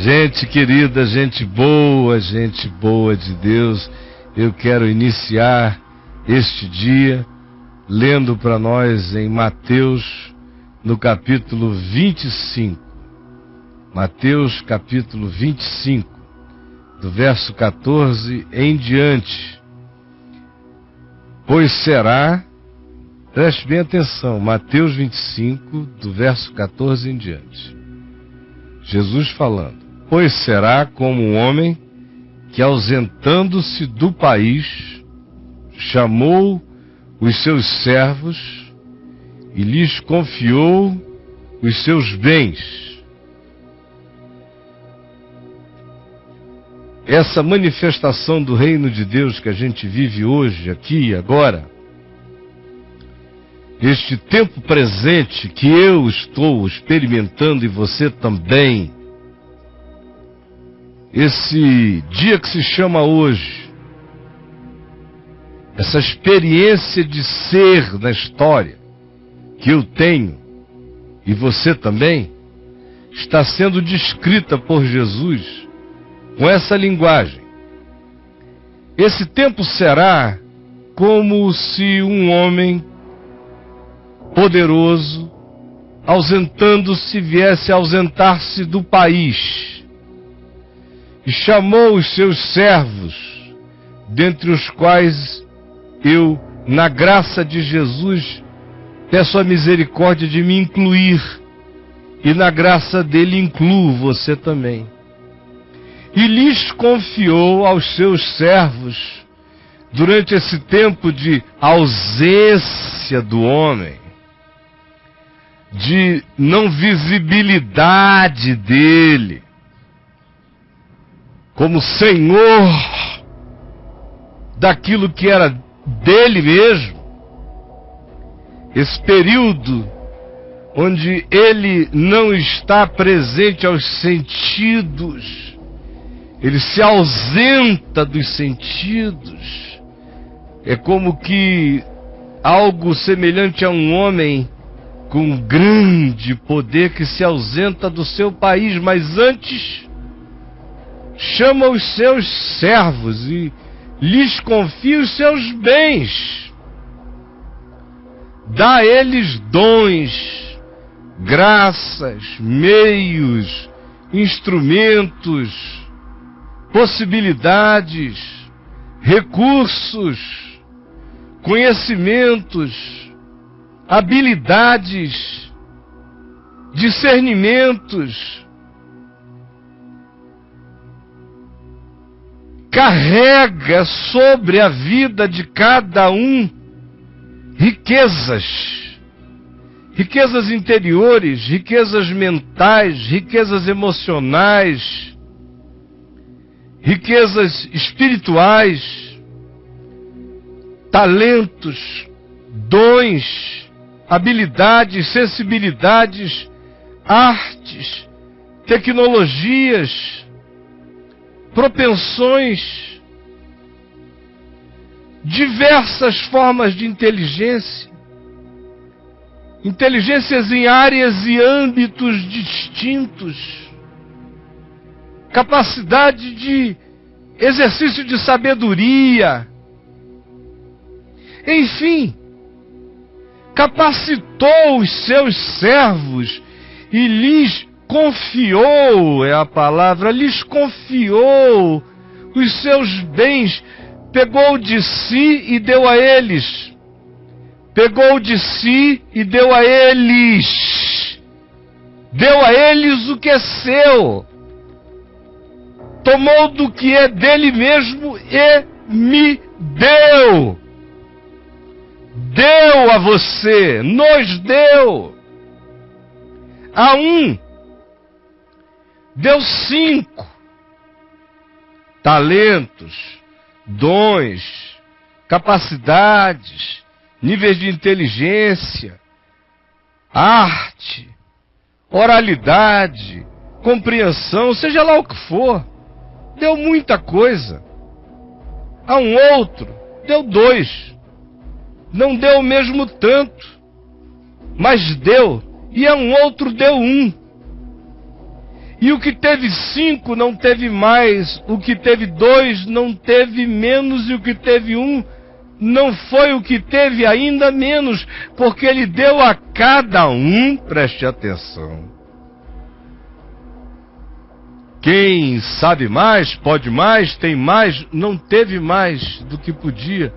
Gente querida, gente boa de Deus, eu quero iniciar este dia lendo para nós em Mateus, no capítulo 25. Mateus, capítulo 25, do verso 14 em diante. Pois será, preste bem atenção, Mateus 25, do verso 14 em diante. Jesus falando: pois será como um homem que, ausentando-se do país, chamou os seus servos e lhes confiou os seus bens. Essa manifestação do reino de Deus que a gente vive hoje, aqui e agora, este tempo presente que eu estou experimentando e você também, esse dia que se chama hoje, essa experiência de ser na história que eu tenho e você também, está sendo descrita por Jesus com essa linguagem. Esse tempo será como se um homem poderoso, ausentando-se, viesse a ausentar-se do país, e chamou os seus servos, dentre os quais eu, na graça de Jesus, peço a misericórdia de me incluir, e na graça dele incluo você também. E lhes confiou aos seus servos, durante esse tempo de ausência do homem, de não visibilidade dele, como Senhor daquilo que era dele mesmo, esse período onde ele não está presente aos sentidos, ele se ausenta dos sentidos, é como que algo semelhante a um homem com grande poder que se ausenta do seu país, mas antes chama os seus servos e lhes confia os seus bens, dá a eles dons, graças, meios, instrumentos, possibilidades, recursos, conhecimentos, habilidades, discernimentos. Carrega sobre a vida de cada um riquezas, riquezas interiores, riquezas mentais, riquezas emocionais, riquezas espirituais, talentos, dons, habilidades, sensibilidades, artes, tecnologias, propensões, diversas formas de inteligência, inteligências em áreas e âmbitos distintos, capacidade de exercício de sabedoria, enfim, capacitou os seus servos e lhes confiou, é a palavra, lhes confiou os seus bens, pegou de si e deu a eles, pegou de si e deu a eles, deu a eles o que é seu, tomou do que é dele mesmo e me deu, deu a você, nos deu. A um deu 5 talentos, dons, capacidades, níveis de inteligência, arte, oralidade, compreensão, seja lá o que for. Deu muita coisa. A um outro deu 2. Não deu o mesmo tanto, mas deu. E a um outro deu 1. E o que teve 5 não teve mais, o que teve 2 não teve menos, e o que teve 1 não foi o que teve ainda menos, porque ele deu a cada um, preste atenção. Quem sabe mais, pode mais, tem mais, não teve mais do que podia.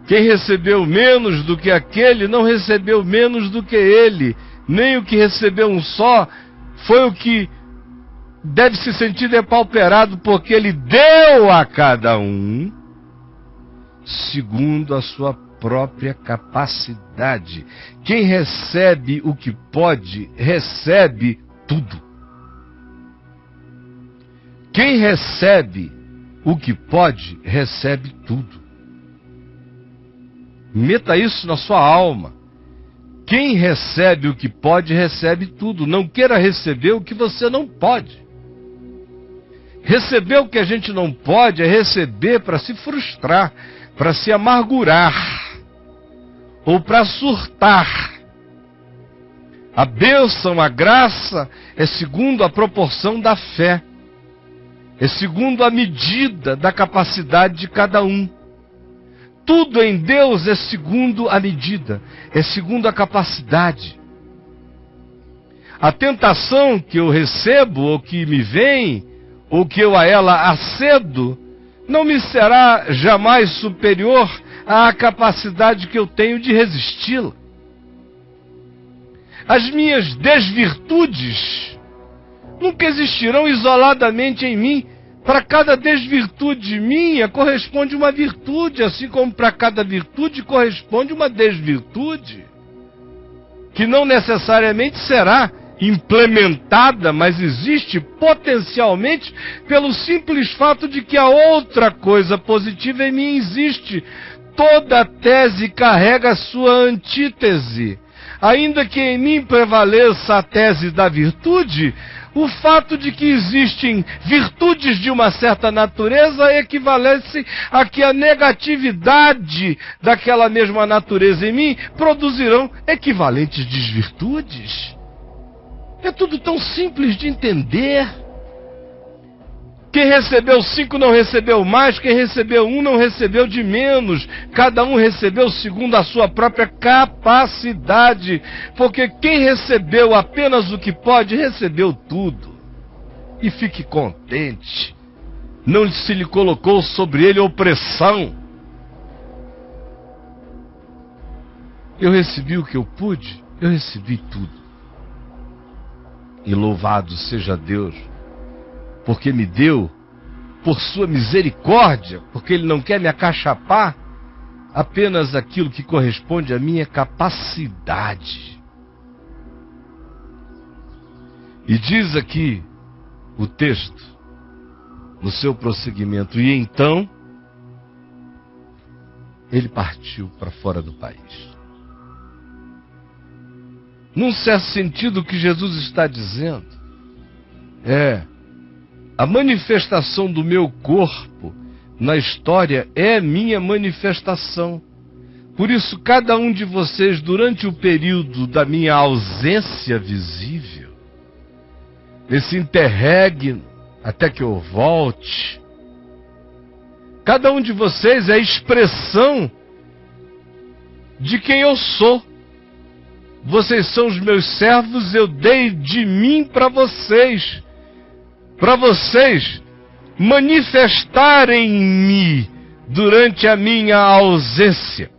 Quem recebeu menos do que aquele, não recebeu menos do que ele. Nem o que recebeu um só, foi o que deve se sentir depauperado, porque ele deu a cada um, segundo a sua própria capacidade. Quem recebe o que pode, recebe tudo. Quem recebe o que pode, recebe tudo. Meta isso na sua alma. Quem recebe o que pode, recebe tudo. Não queira receber o que você não pode. Receber o que a gente não pode é receber para se frustrar, para se amargurar, ou para surtar. A bênção, a graça, é segundo a proporção da fé. É segundo a medida da capacidade de cada um. Tudo em Deus é segundo a medida, é segundo a capacidade. A tentação que eu recebo, ou que me vem, ou que eu a ela acedo, não me será jamais superior à capacidade que eu tenho de resisti-la. As minhas desvirtudes nunca existirão isoladamente em mim. Para cada desvirtude minha corresponde uma virtude, assim como para cada virtude corresponde uma desvirtude, que não necessariamente será implementada, mas existe potencialmente pelo simples fato de que a outra coisa positiva em mim existe. Toda tese carrega a sua antítese. Ainda que em mim prevaleça a tese da virtude, o fato de que existem virtudes de uma certa natureza equivalece a que a negatividade daquela mesma natureza em mim produzirão equivalentes desvirtudes. É tudo tão simples de entender. Quem recebeu 5 não recebeu mais, quem recebeu 1 não recebeu de menos. Cada um recebeu segundo a sua própria capacidade, porque quem recebeu apenas o que pode, recebeu tudo. E fique contente. Não se lhe colocou sobre ele opressão. Eu recebi o que eu pude, eu recebi tudo. E louvado seja Deus, porque me deu, por sua misericórdia, porque Ele não quer me acachapar, apenas aquilo que corresponde à minha capacidade. E diz aqui o texto, no seu prosseguimento, e então ele partiu para fora do país. Num certo sentido, o que Jesus está dizendo é: a manifestação do meu corpo na história é minha manifestação. Por isso, cada um de vocês, durante o período da minha ausência visível, nesse interregno, até que eu volte, cada um de vocês é a expressão de quem eu sou. Vocês são os meus servos, eu dei de mim para vocês manifestarem-me durante a minha ausência.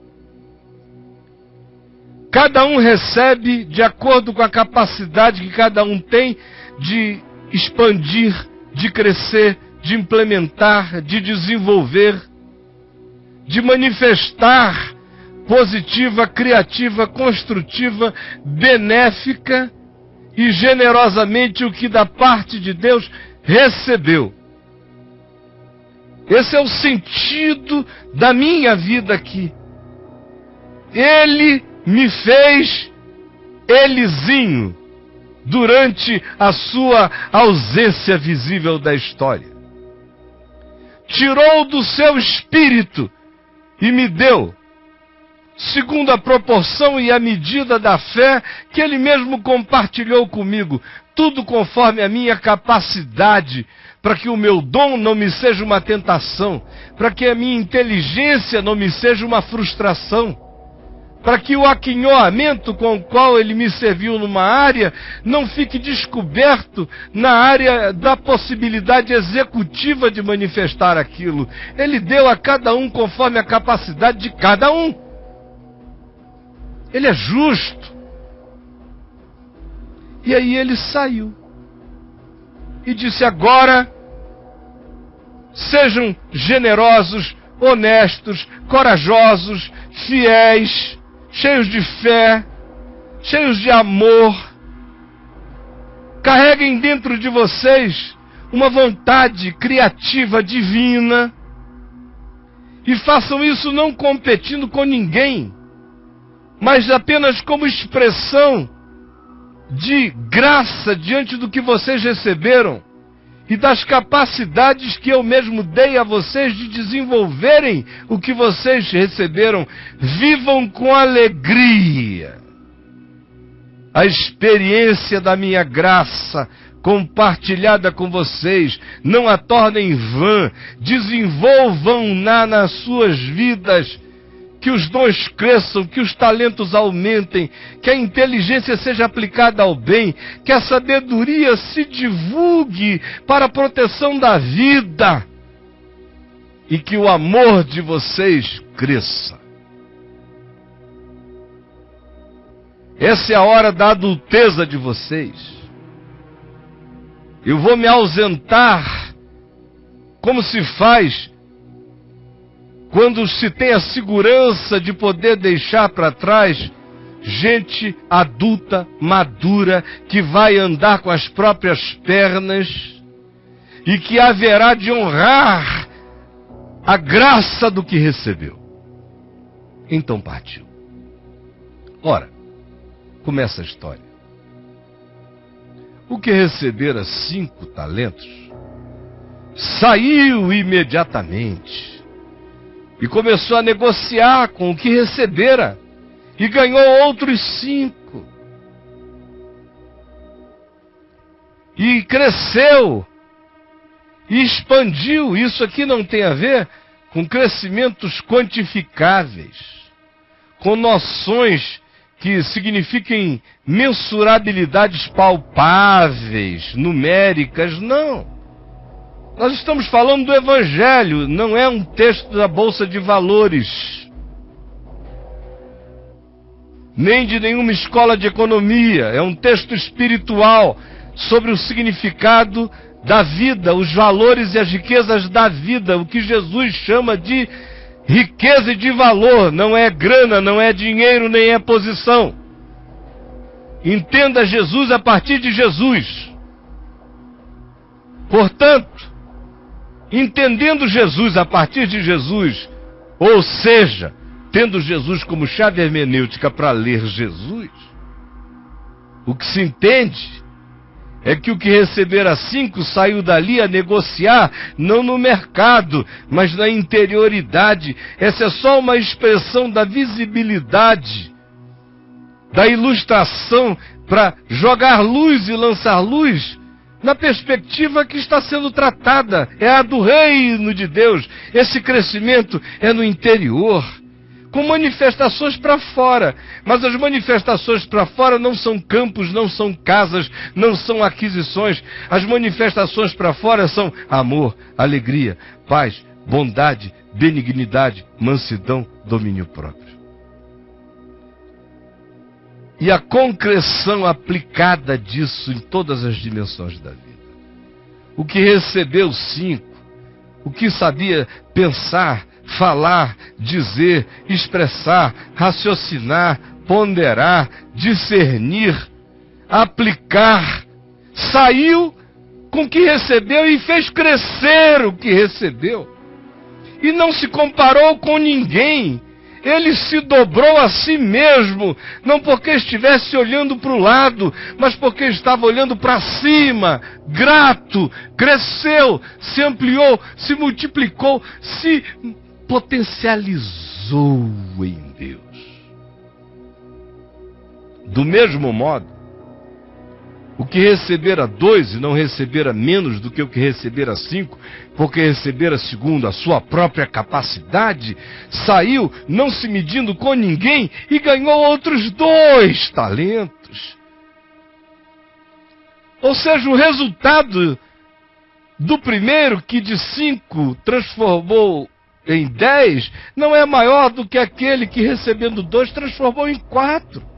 Cada um recebe de acordo com a capacidade que cada um tem de expandir, de crescer, de implementar, de desenvolver, de manifestar positiva, criativa, construtiva, benéfica e generosamente o que da parte de Deus recebeu. Esse é o sentido da minha vida aqui. Ele me fez elezinho durante a sua ausência visível da história. Tirou do seu espírito e me deu, segundo a proporção e a medida da fé que Ele mesmo compartilhou comigo. tudo conforme a minha capacidade, para que o meu dom não me seja uma tentação, para que a minha inteligência não me seja uma frustração, para que o aquinhoamento com o qual ele me serviu numa área não fique descoberto na área da possibilidade executiva de manifestar aquilo. Ele deu a cada um conforme a capacidade de cada um. Ele é justo. E aí ele saiu e disse: agora sejam generosos, honestos, corajosos, fiéis, cheios de fé, cheios de amor. Carreguem dentro de vocês uma vontade criativa divina e façam isso não competindo com ninguém, mas apenas como expressão de graça diante do que vocês receberam e das capacidades que eu mesmo dei a vocês de desenvolverem o que vocês receberam. Vivam com alegria a experiência da minha graça compartilhada com vocês. Não a tornem vã, desenvolvam-na nas suas vidas. Que os dons cresçam, que os talentos aumentem, que a inteligência seja aplicada ao bem, que a sabedoria se divulgue para a proteção da vida e que o amor de vocês cresça. Essa é a hora da adulteza de vocês. Eu vou me ausentar como se faz quando se tem a segurança de poder deixar para trás gente adulta, madura, que vai andar com as próprias pernas e que haverá de honrar a graça do que recebeu. Então partiu. Ora, começa a história. O que recebera 5 talentos saiu imediatamente e começou a negociar com o que recebera, e ganhou outros 5. E cresceu, e expandiu. Isso aqui não tem a ver com crescimentos quantificáveis, com noções que signifiquem mensurabilidades palpáveis, numéricas, não. Nós estamos falando do Evangelho, não é um texto da Bolsa de Valores, nem de nenhuma escola de economia. É um texto espiritual sobre o significado da vida, os valores e as riquezas da vida, o que Jesus chama de riqueza e de valor. Não é grana, não é dinheiro, nem é posição. Entenda Jesus a partir de Jesus. Portanto, entendendo Jesus a partir de Jesus, ou seja, tendo Jesus como chave hermenêutica para ler Jesus, o que se entende é que o que recebera 5 saiu dali a negociar, não no mercado, mas na interioridade. Essa é só uma expressão da visibilidade, da ilustração, para jogar luz e lançar luz na perspectiva que está sendo tratada. É a do reino de Deus. Esse crescimento é no interior, com manifestações para fora. Mas as manifestações para fora não são campos, não são casas, não são aquisições. As manifestações para fora são amor, alegria, paz, bondade, benignidade, mansidão, domínio próprio. E a concreção aplicada disso em todas as dimensões da vida. O que recebeu 5, o que sabia pensar, falar, dizer, expressar, raciocinar, ponderar, discernir, aplicar, saiu com o que recebeu e fez crescer o que recebeu. E não se comparou com ninguém. Ele se dobrou a si mesmo, não porque estivesse olhando para o lado, mas porque estava olhando para cima, grato, cresceu, se ampliou, se multiplicou, se potencializou em Deus. Do mesmo modo, O que recebera 2 e não recebera menos do que o que recebera 5, porque recebera segundo a sua própria capacidade, saiu não se medindo com ninguém e ganhou outros 2 talentos. Ou seja, o resultado do primeiro, que de 5 transformou em 10, não é maior do que aquele que recebendo 2 transformou em 4.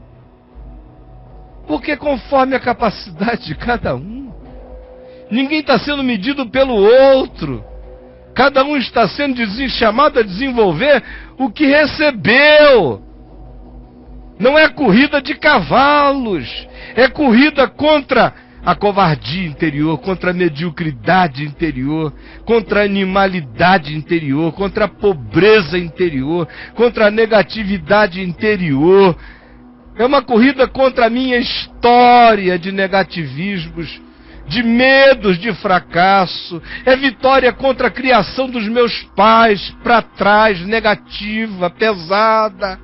Porque conforme a capacidade de cada um, ninguém está sendo medido pelo outro. Cada um está sendo chamado a desenvolver o que recebeu. Não é corrida de cavalos, é corrida contra a covardia interior, contra a mediocridade interior, contra a animalidade interior, contra a pobreza interior, contra a negatividade interior. É uma corrida contra a minha história de negativismos, de medos de fracasso. É vitória contra a criação dos meus pais, para trás, negativa, pesada.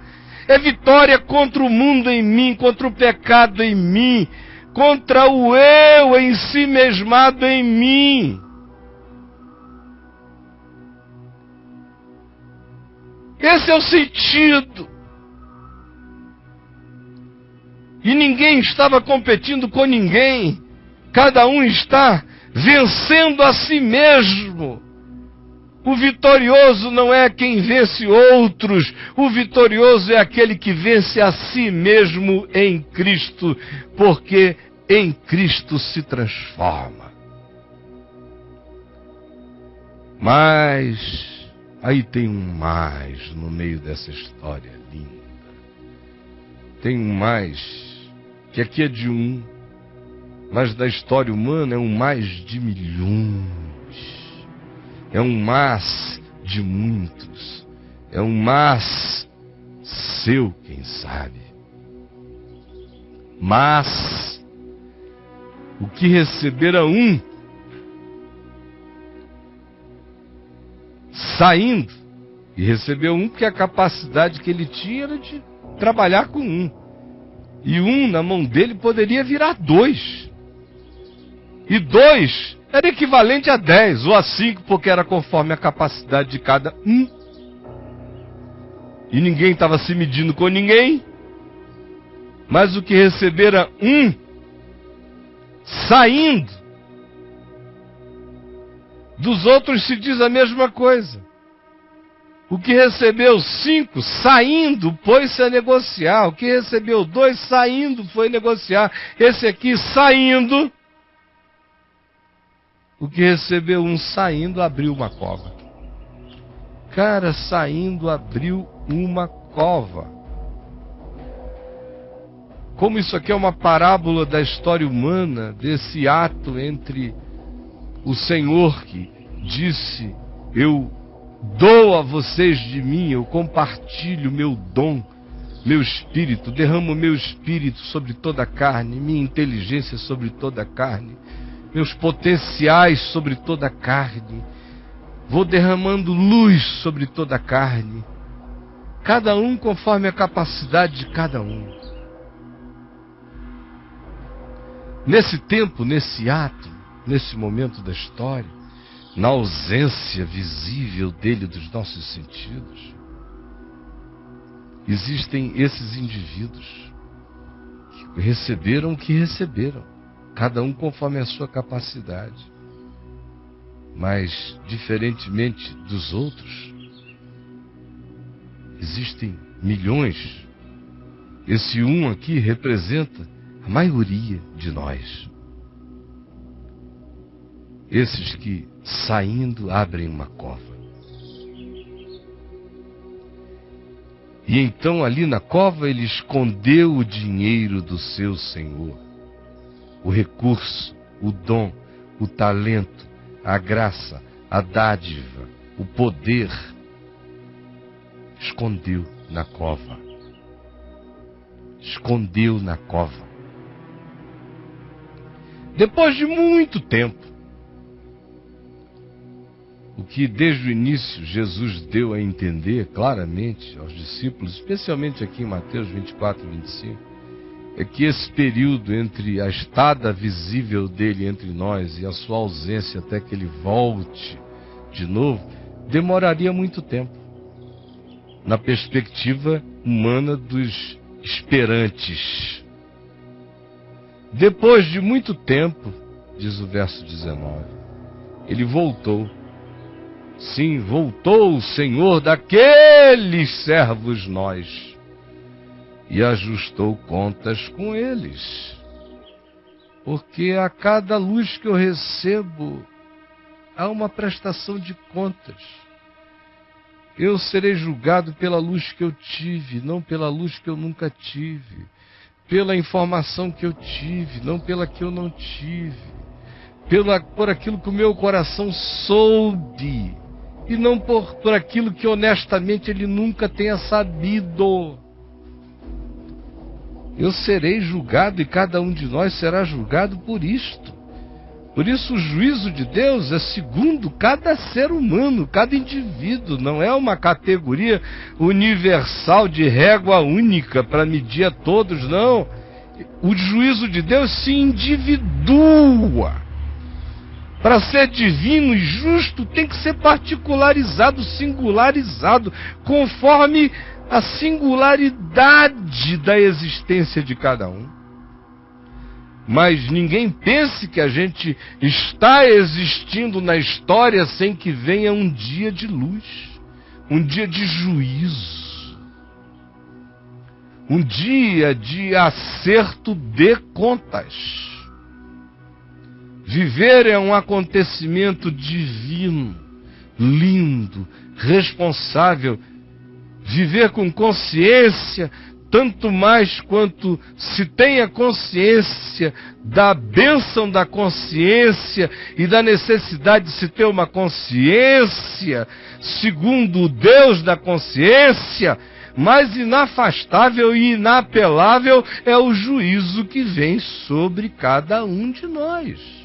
É vitória contra o mundo em mim, contra o pecado em mim, contra o eu em si mesmado em mim. Esse é o sentido. E ninguém estava competindo com ninguém. Cada um está vencendo a si mesmo. O vitorioso não é quem vence outros. O vitorioso é aquele que vence a si mesmo em Cristo. Porque em Cristo se transforma. Mas aí tem um mais no meio dessa história linda. Tem um mais, que aqui é de 1, mas da história humana é um mais de milhões. É um mas de muitos. É um mas seu, quem sabe. Mas o que recebera 1, saindo, e recebeu 1 porque a capacidade que ele tinha era de trabalhar com 1. E 1 na mão dele poderia virar 2. E 2 era equivalente a 10 ou a 5, porque era conforme a capacidade de cada um. E ninguém estava se medindo com ninguém. Mas o que recebera 1, saindo, dos outros se diz a mesma coisa. O que recebeu 5, saindo, pôs-se a negociar. O que recebeu 2, saindo, foi negociar. Esse aqui, saindo. O que recebeu 1, saindo, abriu uma cova. Cara, saindo, abriu uma cova. Como isso aqui é uma parábola da história humana, desse ato entre o Senhor que disse, eu dou a vocês de mim, eu compartilho meu dom, meu espírito, derramo meu espírito sobre toda a carne, minha inteligência sobre toda a carne, meus potenciais sobre toda a carne, vou derramando luz sobre toda a carne, cada um conforme a capacidade de cada um. Nesse tempo, nesse ato, nesse momento da história, na ausência visível dele dos nossos sentidos, existem esses indivíduos que receberam o que receberam, cada um conforme a sua capacidade. Mas, diferentemente dos outros, existem milhões. Esse 1 aqui representa a maioria de nós. Esses que, saindo, abrem uma cova. E então ali na cova ele escondeu o dinheiro do seu senhor. O recurso, o dom, o talento, a graça, a dádiva, o poder. Escondeu na cova. Escondeu na cova. Depois de muito tempo, o que desde o início Jesus deu a entender claramente aos discípulos, especialmente aqui em Mateus 24, 25, é que esse período entre a estada visível dele entre nós e a sua ausência até que ele volte de novo, demoraria muito tempo, na perspectiva humana dos esperantes. Depois de muito tempo, diz o verso 19, ele voltou. Sim, voltou o Senhor daqueles servos nós e ajustou contas com eles. Porque a cada luz que eu recebo, há uma prestação de contas. Eu serei julgado pela luz que eu tive, não pela luz que eu nunca tive. Pela informação que eu tive, não pela que eu não tive. Por aquilo que o meu coração soube, e não por aquilo que honestamente ele nunca tenha sabido. Eu serei julgado e cada um de nós será julgado por isto. Por isso o juízo de Deus é segundo cada ser humano, cada indivíduo. Não é uma categoria universal de régua única para medir a todos, não. O juízo de Deus se individua. Para ser divino e justo tem que ser particularizado, singularizado, conforme a singularidade da existência de cada um. Mas ninguém pense que a gente está existindo na história sem que venha um dia de luz, um dia de juízo, um dia de acerto de contas. Viver é um acontecimento divino, lindo, responsável. Viver com consciência, tanto mais quanto se tenha consciência da bênção da consciência e da necessidade de se ter uma consciência, segundo o Deus da consciência, mais inafastável e inapelável é o juízo que vem sobre cada um de nós.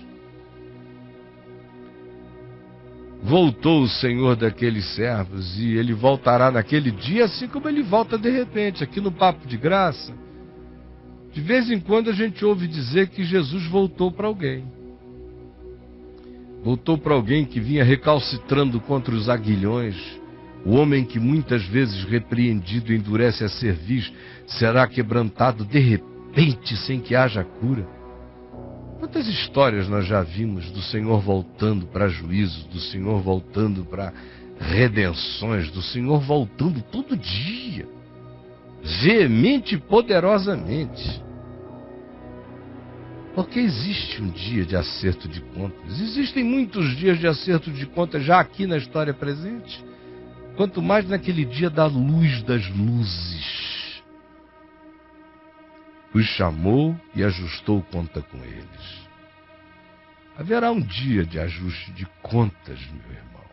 Voltou o Senhor daqueles servos, e ele voltará naquele dia, assim como ele volta de repente. Aqui no Papo de Graça, de vez em quando a gente ouve dizer que Jesus voltou para alguém. Voltou para alguém que vinha recalcitrando contra os aguilhões. O homem que muitas vezes repreendido endurece a cerviz, será quebrantado de repente sem que haja cura. Quantas histórias nós já vimos do Senhor voltando para juízo, do Senhor voltando para redenções, do Senhor voltando todo dia, veemente e poderosamente. Porque existe um dia de acerto de contas. Existem muitos dias de acerto de contas já aqui na história presente. Quanto mais naquele dia da luz das luzes. Os chamou e ajustou conta com eles. Haverá um dia de ajuste de contas, meu irmão,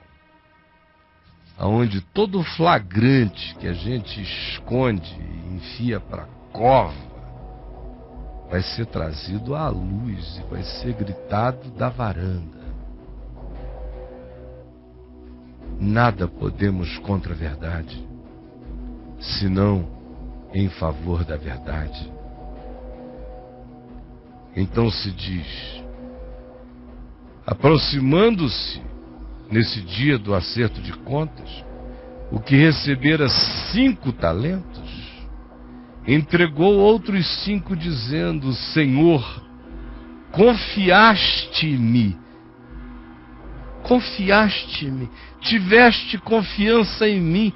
aonde todo flagrante que a gente esconde e enfia para a cova vai ser trazido à luz e vai ser gritado da varanda. Nada podemos contra a verdade, senão em favor da verdade. Então se diz, aproximando-se nesse dia do acerto de contas, o que recebera 5 talentos, entregou outros 5 dizendo, Senhor, confiaste-me, tiveste confiança em mim,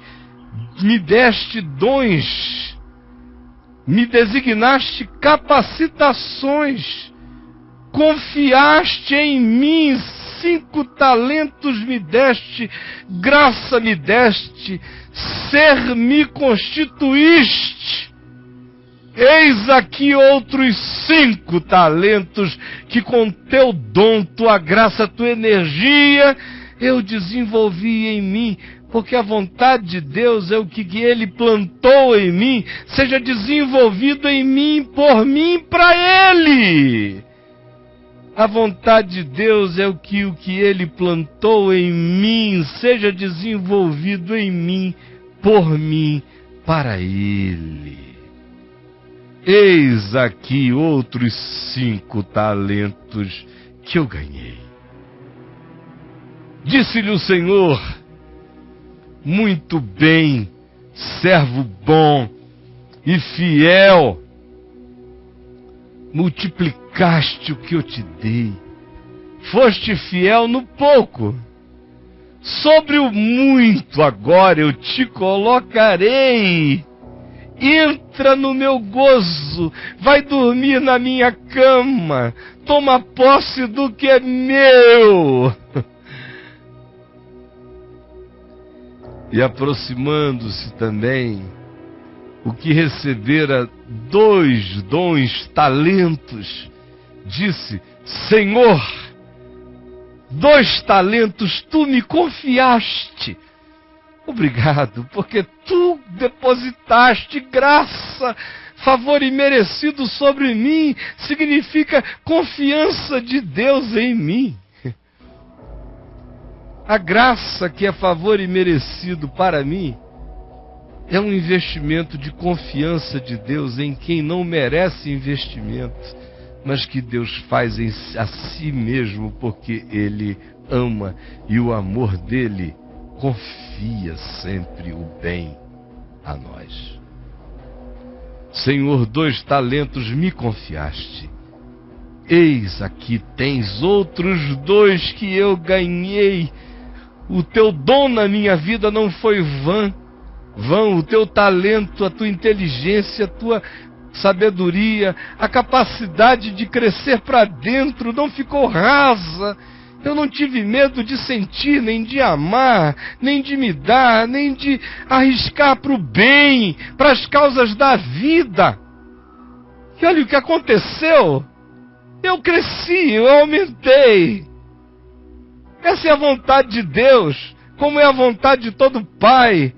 me deste dons, me designaste capacitações, confiaste em mim, 5 talentos me deste, graça me deste, ser me constituíste. Eis aqui outros 5 talentos que com teu dom, tua graça, tua energia, eu desenvolvi em mim. Porque a vontade de Deus é o que Ele plantou em mim, seja desenvolvido em mim, por mim, para Ele. A vontade de Deus é o que Ele plantou em mim, seja desenvolvido em mim, por mim, para Ele. eis aqui outros 5 talentos que eu ganhei. Disse-lhe o Senhor: muito bem, servo bom e fiel, multiplicaste o que eu te dei, foste fiel no pouco, sobre o muito agora eu te colocarei. Entra no meu gozo, vai dormir na minha cama, toma posse do que é meu. E aproximando-se também o que recebera 2 dons, talentos, disse: Senhor, 2 talentos tu me confiaste. Obrigado, porque tu depositaste graça, favor imerecido sobre mim, significa confiança de Deus em mim. A graça que é favor imerecido para mim é um investimento de confiança de Deus em quem não merece investimento, mas que Deus faz a si mesmo porque Ele ama, e o amor dele confia sempre o bem a nós. Senhor, 2 talentos me confiaste. Eis aqui tens outros 2 que eu ganhei. O teu dom na minha vida não foi vão, o teu talento, a tua inteligência, a tua sabedoria, a capacidade de crescer para dentro não ficou rasa. Eu não tive medo de sentir, nem de amar, nem de me dar, nem de arriscar para o bem, para as causas da vida. E olha o que aconteceu. Eu cresci, eu aumentei. Essa é a vontade de Deus, como é a vontade de todo pai,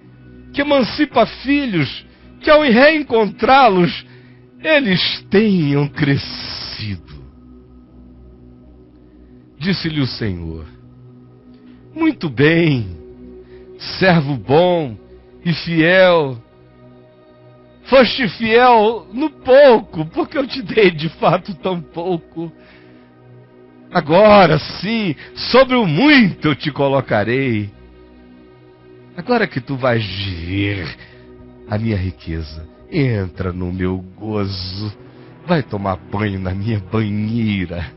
que emancipa filhos, que ao reencontrá-los, eles tenham crescido. Disse-lhe o Senhor: muito bem, servo bom e fiel. Foste fiel no pouco, porque eu te dei de fato tão pouco. Agora sim, sobre o muito eu te colocarei. Agora que tu vais ver a minha riqueza, entra no meu gozo, vai tomar banho na minha banheira.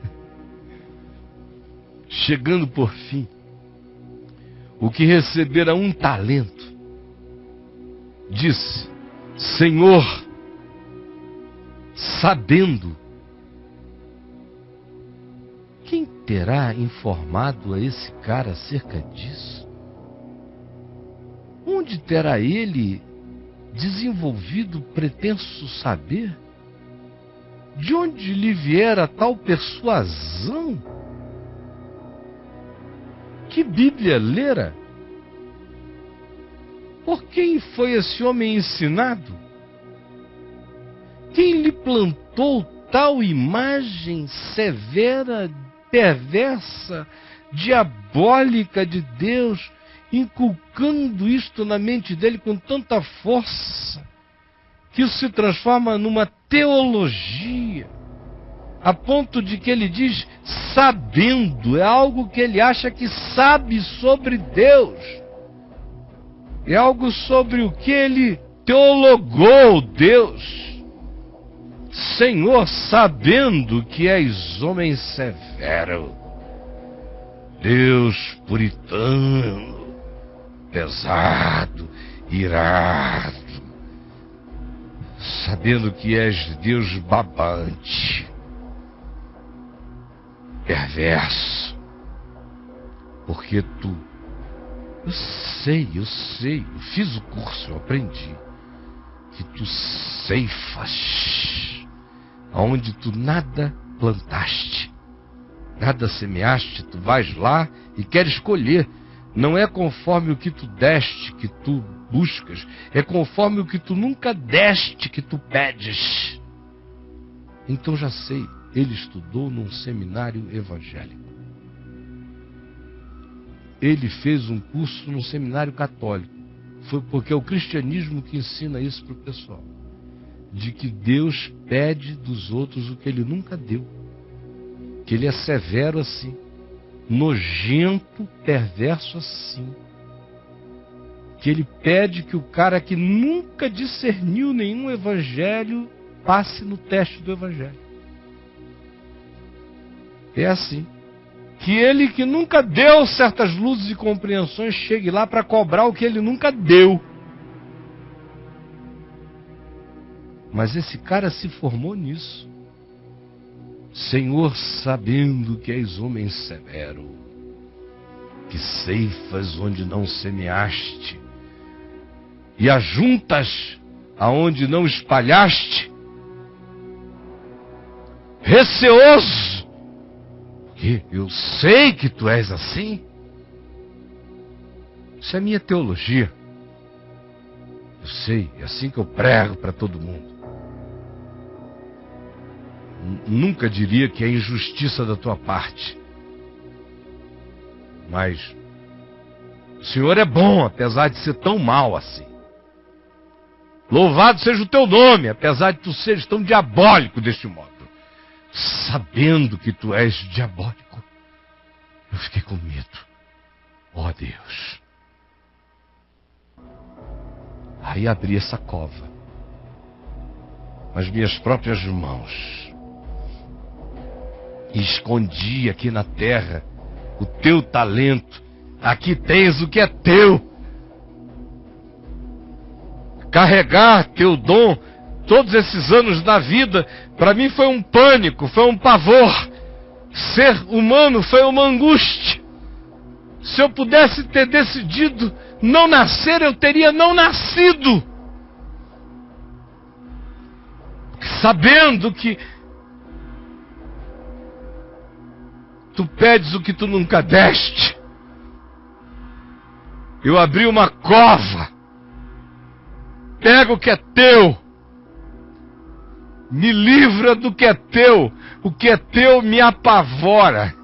Chegando por fim, o que recebera 1 talento, disse: Senhor, sabendo, quem terá informado a esse cara acerca disso? Onde terá ele desenvolvido pretenso saber? De onde lhe viera tal persuasão? Que Bíblia lera? Por quem foi esse homem ensinado? Quem lhe plantou tal imagem severa, perversa, diabólica de Deus, inculcando isto na mente dele com tanta força, que isso se transforma numa teologia, a ponto de que ele diz sabendo, é algo que ele acha que sabe sobre Deus, é algo sobre o que ele teologou Deus. Senhor, sabendo que és homem severo, Deus puritano, pesado, irado, sabendo que és Deus babante, perverso, porque tu, eu sei, eu fiz o curso, eu aprendi, que tu ceifas, aonde tu nada plantaste, nada semeaste, tu vais lá e queres colher. Não é conforme o que tu deste que tu buscas, é conforme o que tu nunca deste que tu pedes. Então já sei, ele estudou num seminário evangélico. Ele fez um curso num seminário católico. Foi porque é o cristianismo que ensina isso para o pessoal. de que Deus pede dos outros o que Ele nunca deu. Que Ele é severo assim, nojento, perverso assim. Que Ele pede que o cara que nunca discerniu nenhum evangelho passe no teste do evangelho. É assim. Que Ele que nunca deu certas luzes e compreensões chegue lá para cobrar o que Ele nunca deu. Mas esse cara se formou nisso. Senhor, sabendo que és homem severo, que ceifas onde não semeaste, e ajuntas aonde não espalhaste, receoso, porque eu sei que tu és assim. Isso é minha teologia. Eu sei, é assim que eu prego para todo mundo. Nunca diria que é injustiça da tua parte. Mas o Senhor é bom, apesar de ser tão mal assim. Louvado seja o teu nome, apesar de tu seres tão diabólico deste modo. Sabendo que tu és diabólico, eu fiquei com medo. Ó Deus. Aí abri essa cova com as minhas próprias mãos e escondi aqui na terra o teu talento. Aqui tens o que é teu. Carregar teu dom todos esses anos da vida, para mim foi um pânico, foi um pavor. Ser humano foi uma angústia. Se eu pudesse ter decidido não nascer, eu teria não nascido. Sabendo que tu pedes o que tu nunca deste. Eu abri uma cova. Pega o que é teu. Me livra do que é teu. O que é teu me apavora.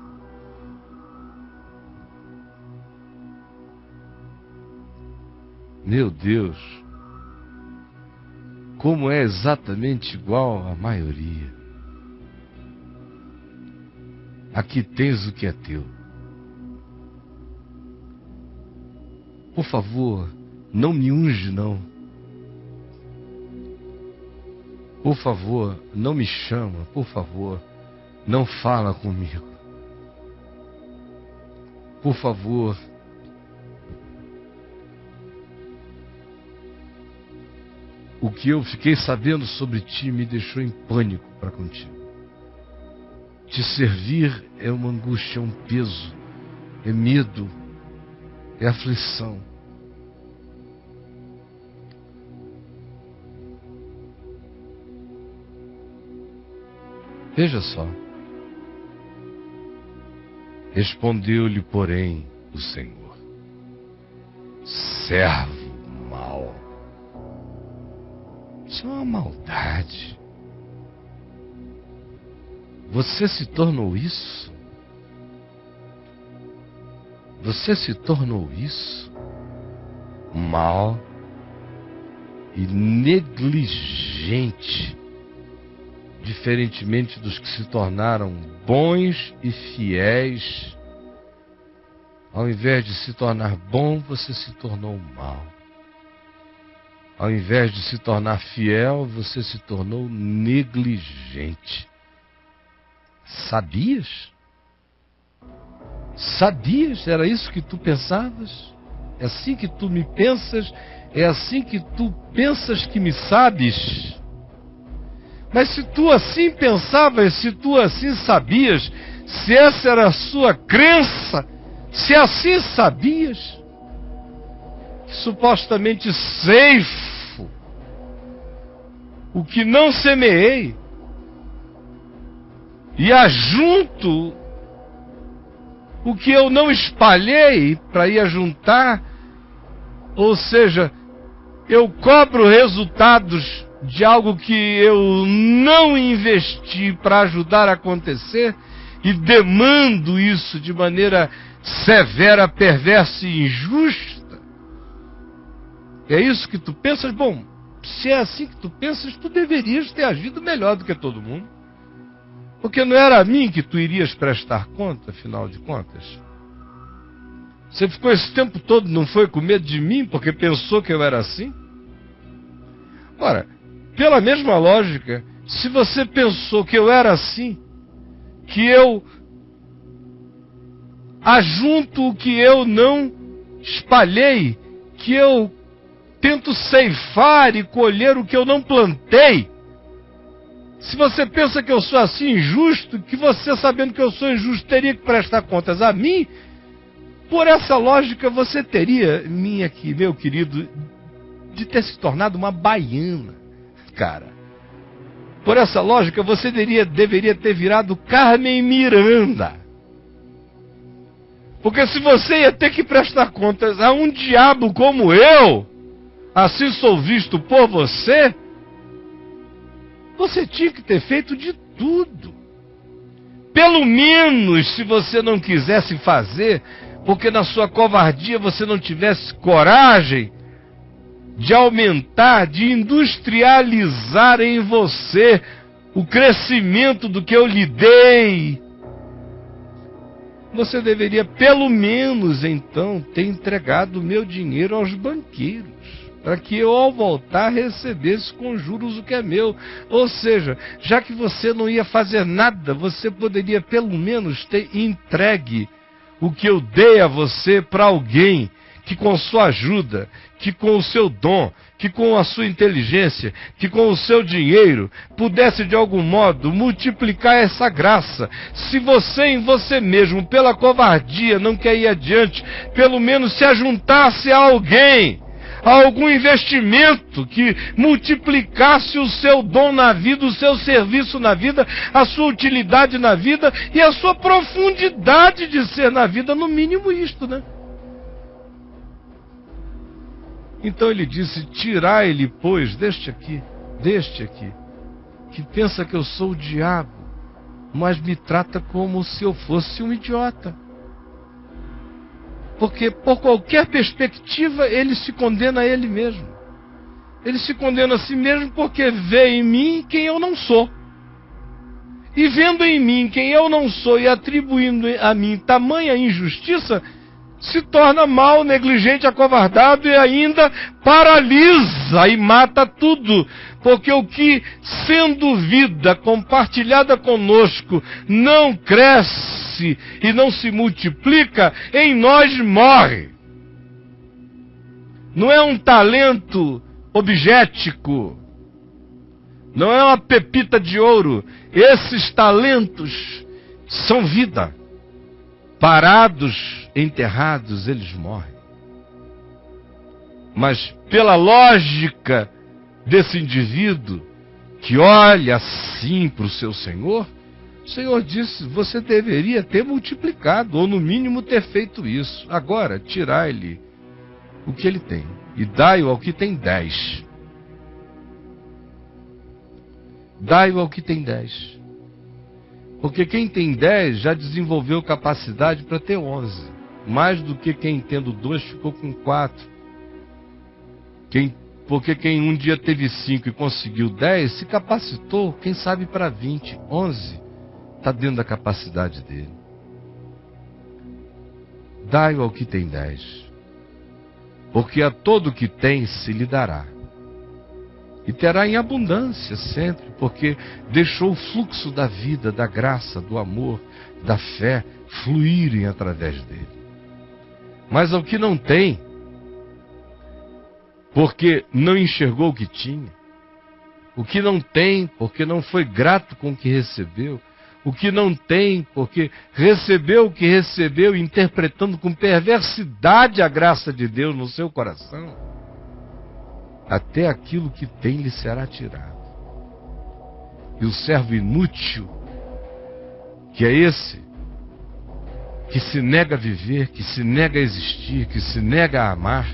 Meu Deus, como é exatamente igual à maioria. Aqui tens o que é teu. Por favor, não me unge não. Por favor, não me chama. Por favor, não fala comigo. Por favor, o que eu fiquei sabendo sobre ti me deixou em pânico para contigo. Te servir é uma angústia, é um peso, é medo, é aflição. Veja só. Respondeu-lhe, porém, o Senhor: servo mau. Isso é uma maldade. Você se tornou isso? Você se tornou isso? Mal e negligente, diferentemente dos que se tornaram bons e fiéis. Ao invés de se tornar bom, você se tornou mal. Ao invés de se tornar fiel, você se tornou negligente. Sabias? Sabias? Era isso que tu pensavas? É assim que tu me pensas? É assim que tu pensas que me sabes? Mas se tu assim pensavas, se tu assim sabias, se essa era a sua crença, se assim sabias, que supostamente ceifo o que não semeei e ajunto o que eu não espalhei para ir ajuntar, ou seja, eu cobro resultados de algo que eu não investi para ajudar a acontecer e demando isso de maneira severa, perversa e injusta. É isso que tu pensas? Bom, se é assim que tu pensas, tu deverias ter agido melhor do que todo mundo. Porque não era a mim que tu irias prestar conta, afinal de contas. Você ficou esse tempo todo, não foi com medo de mim, porque pensou que eu era assim? Ora, pela mesma lógica, se você pensou que eu era assim, que eu ajunto o que eu não espalhei, que eu tento ceifar e colher o que eu não plantei, se você pensa que eu sou assim injusto, que você, sabendo que eu sou injusto, teria que prestar contas a mim, por essa lógica você teria, meu querido, de ter se tornado uma baiana, cara. Por essa lógica você deveria ter virado Carmen Miranda. Porque se você ia ter que prestar contas a um diabo como eu, assim sou visto por você, você tinha que ter feito de tudo. Pelo menos, se você não quisesse fazer, porque na sua covardia você não tivesse coragem de aumentar, de industrializar em você o crescimento do que eu lhe dei, você deveria pelo menos então ter entregado o meu dinheiro aos banqueiros, para que eu, ao voltar, recebesse com juros o que é meu. Ou seja, já que você não ia fazer nada, você poderia pelo menos ter entregue o que eu dei a você para alguém que com sua ajuda, que com o seu dom, que com a sua inteligência, que com o seu dinheiro, pudesse de algum modo multiplicar essa graça. Se você em você mesmo, pela covardia, não quer ir adiante, pelo menos se ajuntasse a alguém, a algum investimento que multiplicasse o seu dom na vida, o seu serviço na vida, a sua utilidade na vida e a sua profundidade de ser na vida, no mínimo isto, né? Então ele disse: tirai-lhe, pois, deste aqui, que pensa que eu sou o diabo, mas me trata como se eu fosse um idiota. Porque por qualquer perspectiva ele se condena a ele mesmo. Ele se condena a si mesmo porque vê em mim quem eu não sou. E vendo em mim quem eu não sou e atribuindo a mim tamanha injustiça, se torna mau, negligente, acovardado e ainda paralisa e mata tudo. Porque o que, sendo vida compartilhada conosco, não cresce e não se multiplica, em nós morre. Não é um talento objetítico, não é uma pepita de ouro. Esses talentos são vida. Parados, enterrados, eles morrem. Mas pela lógica desse indivíduo que olha assim para o seu Senhor, o Senhor disse: você deveria ter multiplicado, ou no mínimo ter feito isso. Agora, tirai-lhe o que ele tem e dai-o ao que tem 10. Dai-o ao que tem 10. Porque quem tem 10 já desenvolveu capacidade para ter 11. Mais do que quem tendo 2 ficou com 4. Porque quem um dia teve 5 e conseguiu 10, se capacitou, quem sabe, para 20. 11 está dentro da capacidade dele. Dai-o ao que tem 10. Porque a todo que tem se lhe dará. E terá em abundância sempre, porque deixou o fluxo da vida, da graça, do amor, da fé fluírem através dele. Mas ao que não tem, porque não enxergou o que tinha, o que não tem, porque não foi grato com o que recebeu, o que não tem, porque recebeu o que recebeu, interpretando com perversidade a graça de Deus no seu coração, até aquilo que tem lhe será tirado. E o servo inútil, que é esse, que se nega a viver, que se nega a existir, que se nega a amar,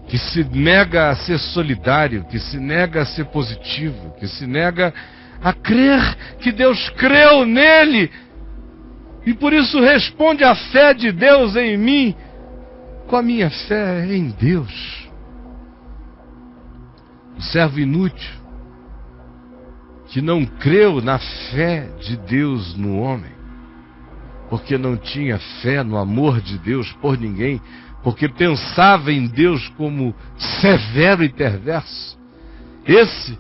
que se nega a ser solidário, que se nega a ser positivo, que se nega a crer que Deus creu nele, e por isso responde à fé de Deus em mim, com a minha fé em Deus. o servo inútil, que não creu na fé de Deus no homem, porque não tinha fé no amor de Deus por ninguém, porque pensava em Deus como severo e perverso. Esse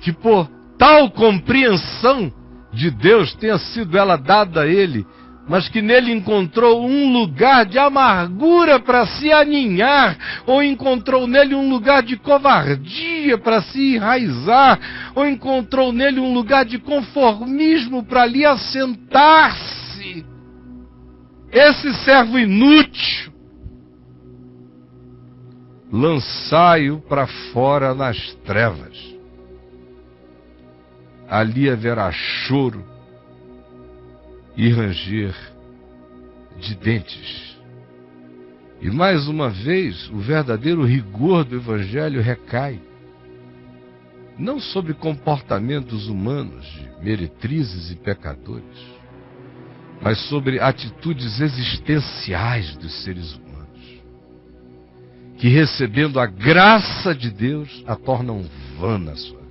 que por tal compreensão de Deus tenha sido ela dada a ele, mas que nele encontrou um lugar de amargura para se aninhar, ou encontrou nele um lugar de covardia para se enraizar, ou encontrou nele um lugar de conformismo para ali assentar-se. Esse servo inútil, lançai-o para fora nas trevas. Ali haverá choro e ranger de dentes. E mais uma vez, o verdadeiro rigor do Evangelho recai não sobre comportamentos humanos de meretrizes e pecadores, mas sobre atitudes existenciais dos seres humanos, que recebendo a graça de Deus a tornam vã na sua vida.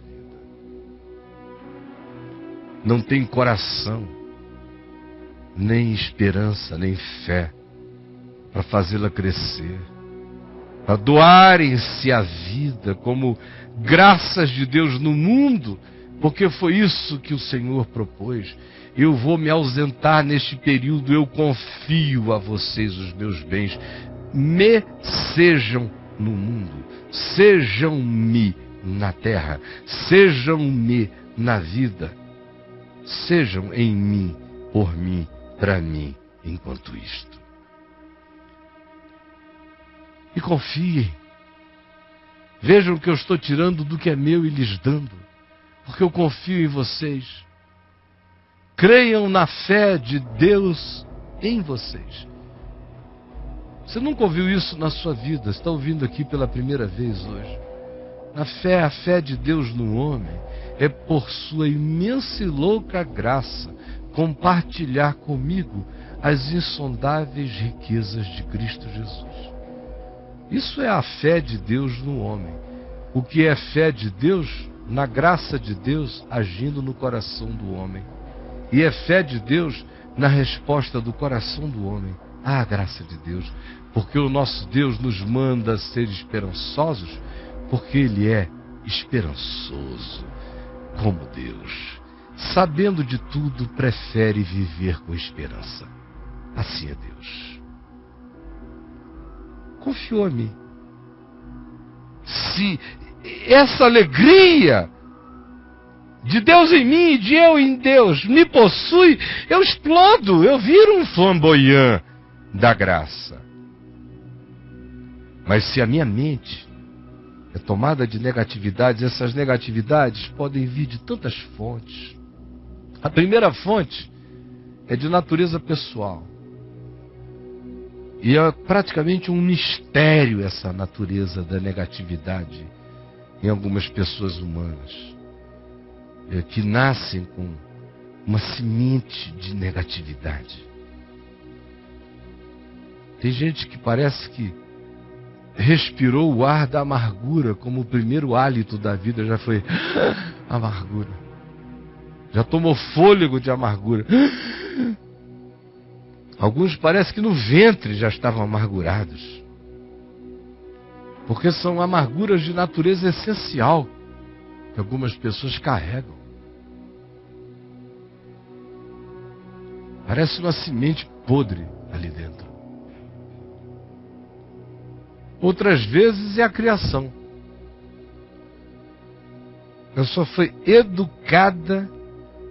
Não tem coração, nem esperança, nem fé para fazê-la crescer, para doarem-se a vida como graças de Deus no mundo, porque foi isso que o Senhor propôs. Eu vou me ausentar neste período, eu confio a vocês os meus bens. Me sejam no mundo, sejam-me na terra, sejam-me na vida, sejam em mim, por mim, para mim, enquanto isto. E confiem. Vejam que eu estou tirando do que é meu e lhes dando, porque eu confio em vocês. Creiam na fé de Deus em vocês. Você nunca ouviu isso na sua vida, está ouvindo aqui pela primeira vez hoje. A fé de Deus no homem é por sua imensa e louca graça compartilhar comigo as insondáveis riquezas de Cristo Jesus. Isso é a fé de Deus no homem. O que é fé de Deus? Na graça de Deus agindo no coração do homem. E é fé de Deus na resposta do coração do homem à graça de Deus. Porque o nosso Deus nos manda ser esperançosos, porque Ele é esperançoso como Deus. Sabendo de tudo, prefere viver com esperança. Assim é Deus. Confiou em mim. Se essa alegria de Deus em mim e de eu em Deus me possui, eu explodo, eu viro um flamboyant da graça. Mas se a minha mente é tomada de negatividades, essas negatividades podem vir de tantas fontes. A primeira fonte é de natureza pessoal. E é praticamente um mistério essa natureza da negatividade em algumas pessoas humanas, que nascem com uma semente de negatividade. Tem gente que parece que respirou o ar da amargura, como o primeiro hálito da vida já foi amargura. Já tomou fôlego de amargura. Alguns parece que no ventre já estavam amargurados. Porque são amarguras de natureza essencial que algumas pessoas carregam. Parece uma semente podre ali dentro. Outras vezes é a criação. A pessoa foi educada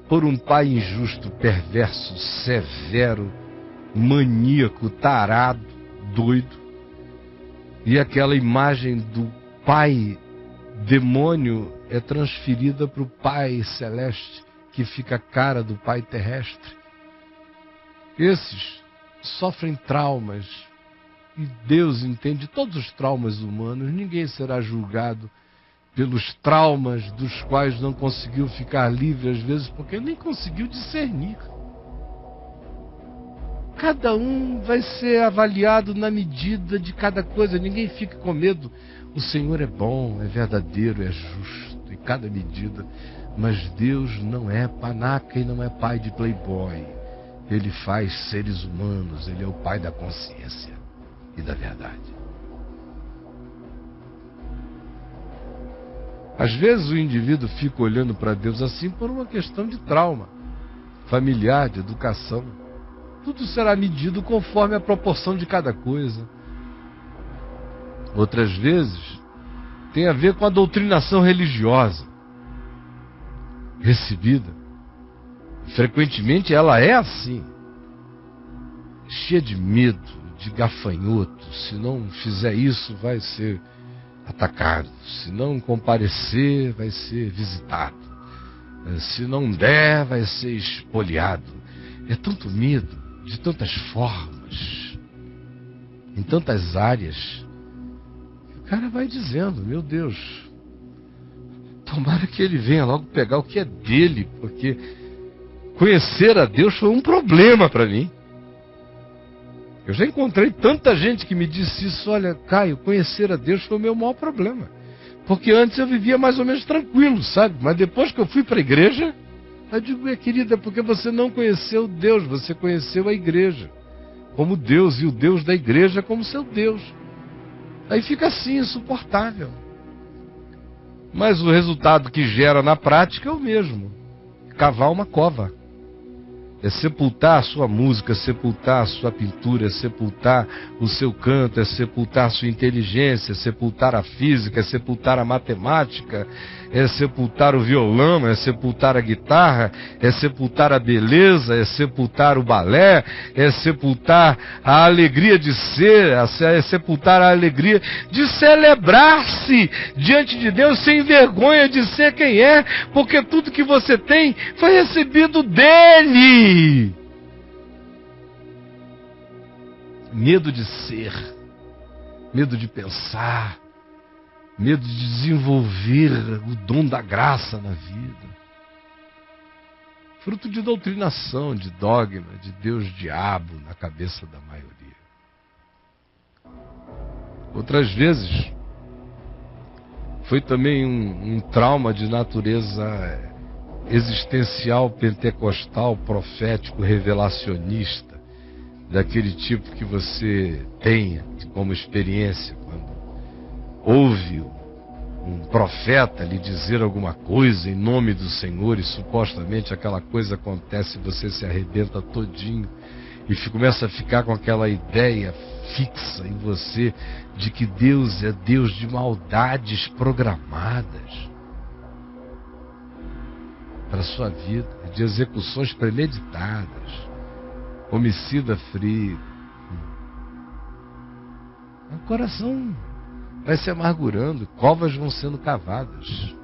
por um pai injusto, perverso, severo, maníaco, tarado, doido. E aquela imagem do pai demônio é transferida para o pai celeste, que fica a cara do pai terrestre. Esses sofrem traumas. E Deus entende todos os traumas humanos. Ninguém será julgado pelos traumas dos quais não conseguiu ficar livre, às vezes, porque nem conseguiu discernir. Cada um vai ser avaliado na medida de cada coisa. Ninguém fica com medo. O Senhor é bom, é verdadeiro, é justo em cada medida. Mas Deus não é panaca e não é pai de playboy. Ele faz seres humanos. Ele é o pai da consciência e da verdade. Às vezes o indivíduo fica olhando para Deus assim por uma questão de trauma familiar, de educação. Tudo será medido conforme a proporção de cada coisa. Outras vezes tem a ver com a doutrinação religiosa recebida. Frequentemente ela é assim, cheia de medo, de gafanhoto. Se não fizer isso, vai ser atacado. Se não comparecer, vai ser visitado. Se não der, vai ser espoliado. É tanto medo, de tantas formas, em tantas áreas, que o cara vai dizendo: meu Deus, tomara que ele venha logo pegar o que é dele, porque conhecer a Deus foi um problema para mim. Eu já encontrei tanta gente que me disse isso: olha, Caio, conhecer a Deus foi o meu maior problema. Porque antes eu vivia mais ou menos tranquilo, sabe? Mas depois que eu fui para a igreja, eu digo: minha querida, é porque você não conheceu Deus, você conheceu a igreja como Deus, e o Deus da igreja como seu Deus. Aí fica assim, insuportável. Mas o resultado que gera na prática é o mesmo: cavar uma cova. É sepultar a sua música, sepultar a sua pintura, é sepultar o seu canto, é sepultar a sua inteligência, é sepultar a física, é sepultar a matemática, é sepultar o violão, é sepultar a guitarra, é sepultar a beleza, é sepultar o balé, é sepultar a alegria de ser, é sepultar a alegria de celebrar-se diante de Deus sem vergonha de ser quem é, porque tudo que você tem foi recebido dele. Medo de ser, medo de pensar, medo de desenvolver o dom da graça na vida. Fruto de doutrinação, de dogma, de Deus-diabo na cabeça da maioria. Outras vezes, foi também um trauma de natureza existencial, pentecostal, profético, revelacionista, daquele tipo que você tem como experiência quando ouve um profeta lhe dizer alguma coisa em nome do Senhor e supostamente aquela coisa acontece e você se arrebenta todinho e começa a ficar com aquela ideia fixa em você de que Deus é Deus de maldades programadas para a sua vida, de execuções premeditadas, homicida frio. O coração vai se amargurando, covas vão sendo cavadas.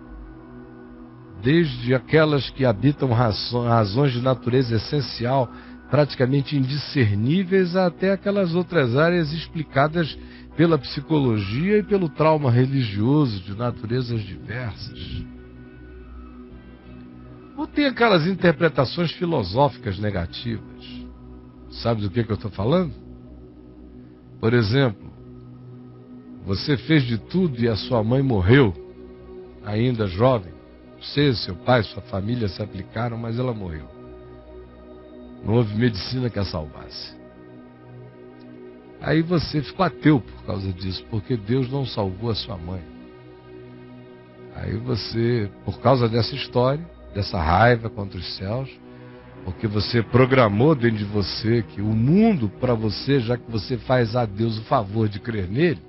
Desde aquelas que habitam razões de natureza essencial, praticamente indiscerníveis, até aquelas outras áreas explicadas pela psicologia e pelo trauma religioso de naturezas diversas. Ou tem aquelas interpretações filosóficas negativas. Sabe do que eu estou falando? Por exemplo, você fez de tudo e a sua mãe morreu, ainda jovem. Você, seu pai, sua família se aplicaram, mas ela morreu. Não houve medicina que a salvasse. Aí você ficou ateu por causa disso, porque Deus não salvou a sua mãe. Aí você, por causa dessa história, dessa raiva contra os céus, porque você programou dentro de você que o mundo para você, já que você faz a Deus o favor de crer nele,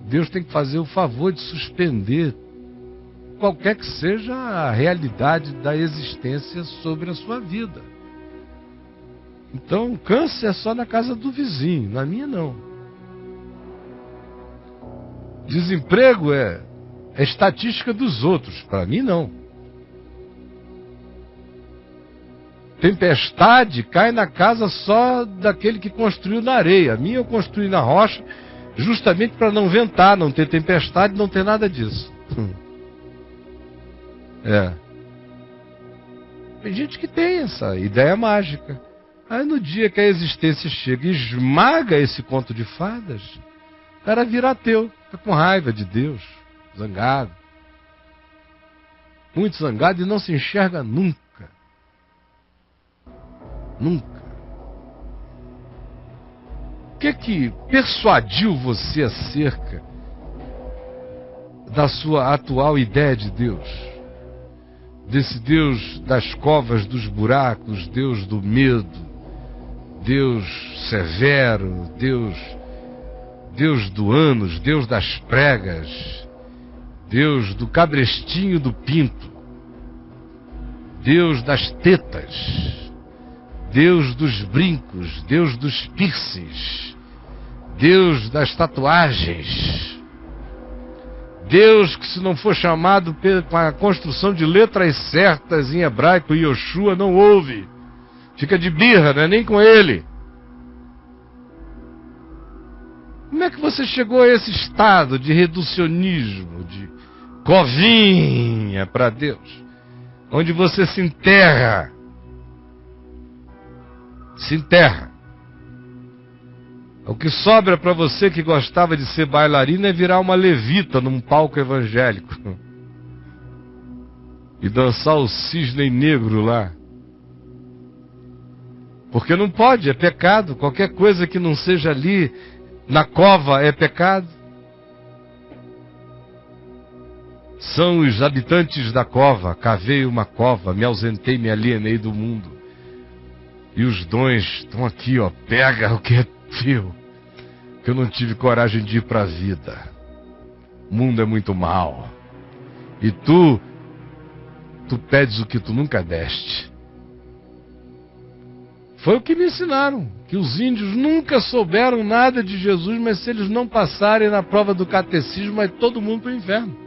Deus tem que fazer o favor de suspender qualquer que seja a realidade da existência sobre a sua vida. Então, câncer é só na casa do vizinho, na minha não. Desemprego é estatística dos outros, para mim não. Tempestade cai na casa só daquele que construiu na areia. A minha eu construí na rocha, justamente para não ventar, não ter tempestade, não ter nada disso. Tem gente que tem essa ideia mágica. Aí no dia que a existência chega e esmaga esse conto de fadas, o cara vira ateu, fica com raiva de Deus, zangado. Muito zangado e não se enxerga nunca. Nunca. O que persuadiu você acerca da sua atual ideia de Deus? Desse Deus das covas, dos buracos, Deus do medo, Deus severo, Deus do ânus, Deus das pregas, Deus do cabrestinho do pinto, Deus das tetas, Deus dos brincos, Deus dos piercings, Deus das tatuagens, Deus que, se não for chamado com a construção de letras certas em hebraico, Yoshua, não ouve, fica de birra, não é nem com ele. Como é que você chegou a esse estado de reducionismo, de covinha para Deus, onde você se enterra? Se enterra. O que sobra para você que gostava de ser bailarina é virar uma levita num palco evangélico e dançar o cisne negro lá. Porque não pode, é pecado. Qualquer coisa que não seja ali na cova é pecado. São os habitantes da cova. Cavei uma cova, me ausentei, me alienei do mundo. E os dons estão aqui, ó. Pega o que é teu. Que eu não tive coragem de ir para a vida. O mundo é muito mal. E tu pedes o que tu nunca deste. Foi o que me ensinaram. Que os índios nunca souberam nada de Jesus, mas se eles não passarem na prova do catecismo, vai todo mundo para o inferno.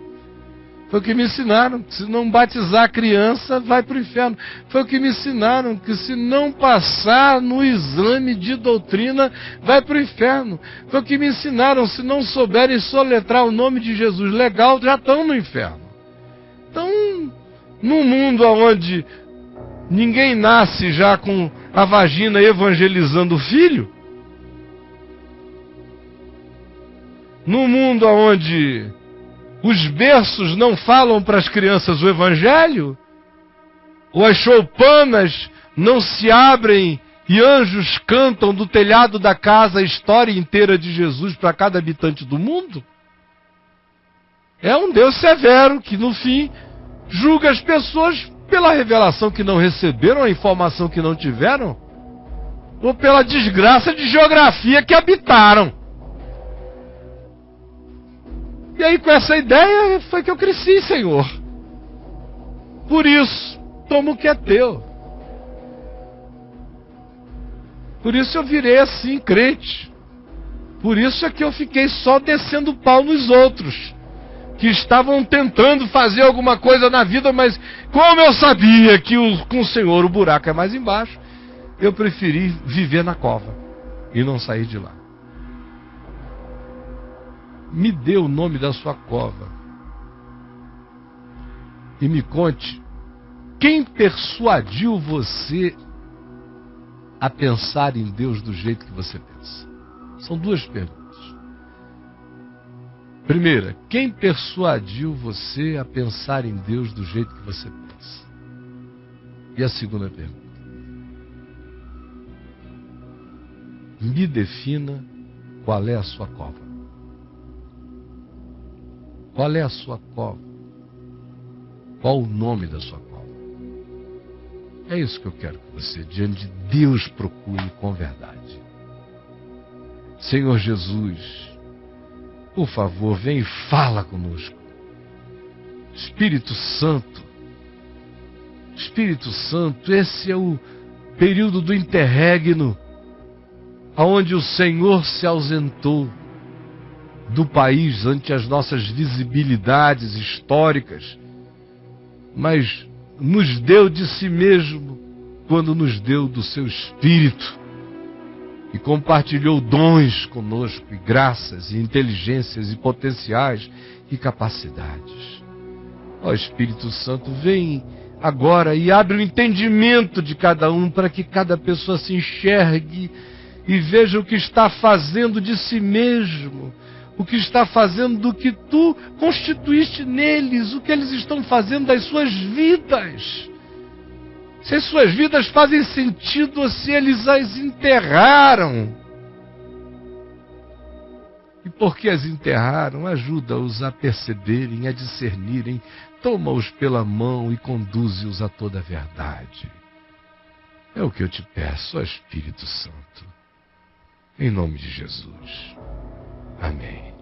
Foi o que me ensinaram, que se não batizar a criança, vai para o inferno. Foi o que me ensinaram, que se não passar no exame de doutrina, vai para o inferno. Foi o que me ensinaram, se não souberem soletrar o nome de Jesus legal, já estão no inferno. Então, num mundo onde ninguém nasce já com a vagina evangelizando o filho, num mundo onde os berços não falam para as crianças o evangelho, ou as choupanas não se abrem e anjos cantam do telhado da casa a história inteira de Jesus para cada habitante do mundo, é um Deus severo que no fim julga as pessoas pela revelação que não receberam, a informação que não tiveram, ou pela desgraça de geografia que habitaram. E aí, com essa ideia, foi que eu cresci, Senhor. Por isso, toma o que é teu. Por isso eu virei assim, crente. Por isso é que eu fiquei só descendo o pau nos outros, que estavam tentando fazer alguma coisa na vida, mas como eu sabia que com o Senhor o buraco é mais embaixo, eu preferi viver na cova e não sair de lá. Me dê o nome da sua cova e me conte quem persuadiu você a pensar em Deus do jeito que você pensa. São duas perguntas. Primeira, quem persuadiu você a pensar em Deus do jeito que você pensa? E a segunda pergunta, me defina qual é a sua cova. Qual é a sua cova? Qual o nome da sua cova? É isso que eu quero que você, diante de Deus, procure com verdade. Senhor Jesus, por favor, vem e fala conosco. Espírito Santo, esse é o período do interregno, onde o Senhor se ausentou do país ante as nossas visibilidades históricas, mas nos deu de si mesmo quando nos deu do seu Espírito e compartilhou dons conosco, e graças, e inteligências, e potenciais, e capacidades. Ó Espírito Santo, vem agora e abre o entendimento de cada um para que cada pessoa se enxergue e veja o que está fazendo de si mesmo, o que está fazendo do que tu constituíste neles, o que eles estão fazendo das suas vidas. Se as suas vidas fazem sentido ou se eles as enterraram. E porque as enterraram, ajuda-os a perceberem, a discernirem, toma-os pela mão e conduze-os a toda a verdade. É o que eu te peço, ó Espírito Santo. Em nome de Jesus. Amém.